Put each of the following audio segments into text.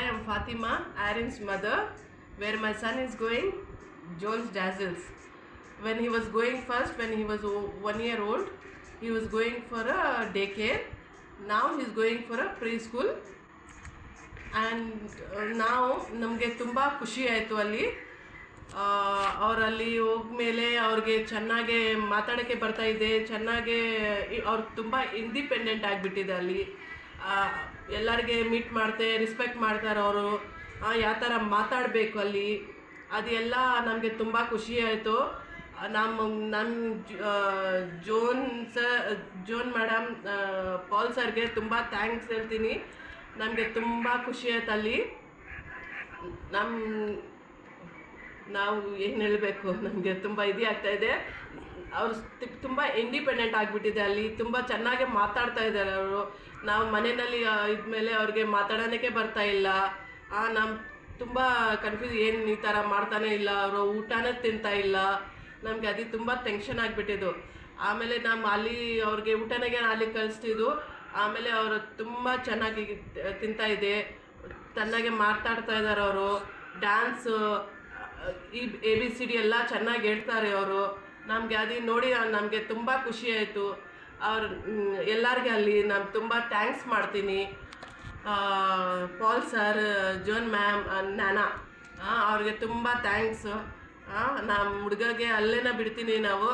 am Fatima, Aaron's mother, where my son is going, Jones Dazzles. When he was going first, when he was 1 year old, he was going for a daycare. Now he's going for a preschool. And ನಾವು ನಮಗೆ ತುಂಬ ಖುಷಿ ಆಯಿತು ಅಲ್ಲಿ. ಅವರಲ್ಲಿ ಹೋಗ್ಮೇಲೆ ಅವ್ರಿಗೆ ಚೆನ್ನಾಗೇ ಮಾತಾಡೋಕ್ಕೆ ಬರ್ತಾಯಿದೆ, ಚೆನ್ನಾಗೇ ಅವ್ರು ತುಂಬ ಇಂಡಿಪೆಂಡೆಂಟ್ ಆಗಿಬಿಟ್ಟಿದೆ ಅಲ್ಲಿ. ಎಲ್ಲರಿಗೆ ಮೀಟ್ ಮಾಡ್ತೆ, ರೆಸ್ಪೆಕ್ಟ್ ಮಾಡ್ತಾರೆ ಅವರು, ಯಾವ ಥರ ಮಾತಾಡಬೇಕು ಅಲ್ಲಿ, ಅದೆಲ್ಲ ನಮಗೆ ತುಂಬ ಖುಷಿ ಆಯಿತು. ನನ್ನ ಜೋನ್ ಮೇಡಮ್, ಪಾಲ್ ಸರ್ಗೆ ತುಂಬ ಥ್ಯಾಂಕ್ಸ್ ಹೇಳ್ತೀನಿ. ನಮಗೆ ತುಂಬ ಖುಷಿ ಆಯ್ತು ಅಲ್ಲಿ. ನಾವು ಏನು ಹೇಳಬೇಕು, ನಮಗೆ ತುಂಬ ಆಗ್ತಾಯಿದೆ. ಅವರು ತುಂಬ ಇಂಡಿಪೆಂಡೆಂಟ್ ಆಗಿಬಿಟ್ಟಿದೆ ಅಲ್ಲಿ, ತುಂಬ ಚೆನ್ನಾಗಿ ಮಾತಾಡ್ತಾ ಇದ್ದಾರೆ ಅವರು. ನಾವು ಮನೆಯಲ್ಲಿ ಇದ್ಮೇಲೆ ಅವ್ರಿಗೆ ಮಾತಾಡೋಕ್ಕೆ ಬರ್ತಾಯಿಲ್ಲ. ನಮ್ಮ ತುಂಬ ಕನ್ಫ್ಯೂಸ್, ಏನು ಈ ಥರ ಮಾಡ್ತಾನೆ ಇಲ್ಲ, ಅವರು ಊಟನೇ ತಿಂತಾಯಿಲ್ಲ. ನಮಗೆ ಅದು ತುಂಬ ಟೆನ್ಷನ್ ಆಗಿಬಿಟ್ಟಿದ್ದು. ಆಮೇಲೆ ನಮ್ಮ ಅಲ್ಲಿ ಅವ್ರಿಗೆ ಊಟನಾಗೆ ಅಲ್ಲಿ ಕಳಿಸ್ತಿದ್ದು. ಆಮೇಲೆ ಅವರು ತುಂಬ ಚೆನ್ನಾಗಿ ತಿಂತಾಯಿದೆ, ಚೆನ್ನಾಗಿ ಮಾತಾಡ್ತಾ ಇದ್ದಾರೆ ಅವರು. ಡ್ಯಾನ್ಸು, ಈ ABCD ಎಲ್ಲ ಚೆನ್ನಾಗಿ ಹೇಳ್ತಾರೆ ಅವರು. ನಮಗೆ ಅದು ನೋಡಿ ನಮಗೆ ತುಂಬ ಖುಷಿ ಆಯಿತು. ಅವ್ರು ಎಲ್ಲರಿಗೆ ಅಲ್ಲಿ ನಾನು ತುಂಬ ಥ್ಯಾಂಕ್ಸ್ ಮಾಡ್ತೀನಿ. ಪಾಲ್ ಸರ್, ಜೋನ್ ಮ್ಯಾಮ್, ನಾನಾ, ಅವ್ರಿಗೆ ತುಂಬ ಥ್ಯಾಂಕ್ಸು. ನಮ್ಮ ಹುಡುಗಗೆ ಅಲ್ಲೇನ ಬಿಡ್ತೀನಿ ನಾವು.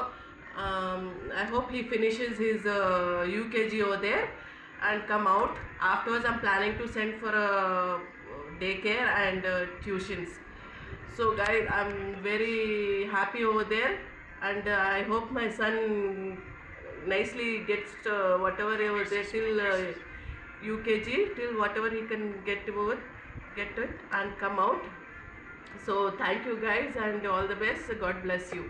I hope he finishes his UKG over there and come out. Afterwards I'm planning to send for a daycare and tuitions. So guys, I'm very happy over there, and I hope my son nicely gets whatever he was there till UKG, till whatever he can get it and come out. So thank you guys, and all the best. God bless you.